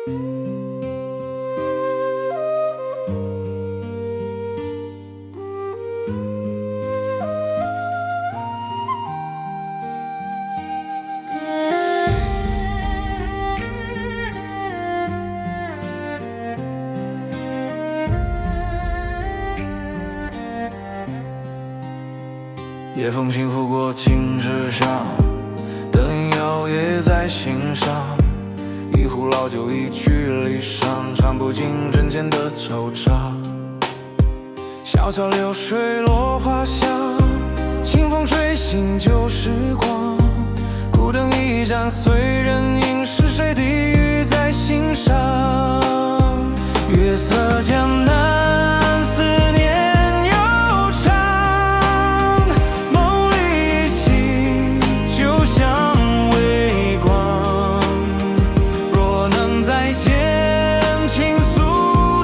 夜风轻拂过青石巷，灯影摇曳在心上。一壶老酒，一句离殇，唱不尽人间的惆怅。小桥流水落花香，清风吹醒旧时光。孤灯一盏，随人影，是谁低语在心上？月色江南，思念悠长，梦里依稀，就像微光。若能再见，倾诉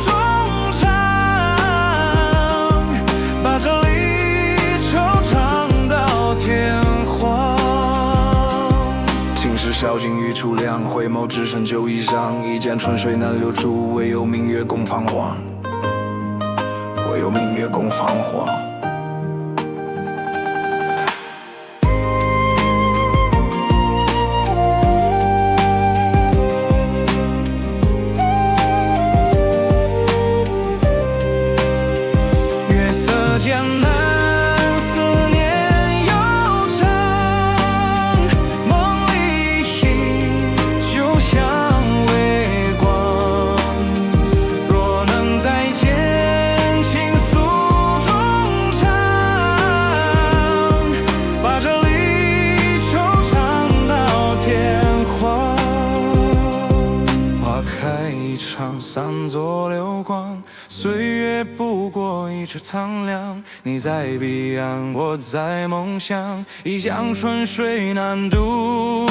衷肠，把这离惆怅到天荒。今世晓镜一初亮，回眸只剩旧衣裳。一江春水难留住，唯有明月共彷徨。唯有明月共彷徨。月色江南，思念悠长，梦里依稀，就像微光。若能再见，倾诉衷肠，把这离惆怅到天荒。花开一场，散作流光，岁月不过一池苍凉。你在彼岸，我在梦乡，一江春水难渡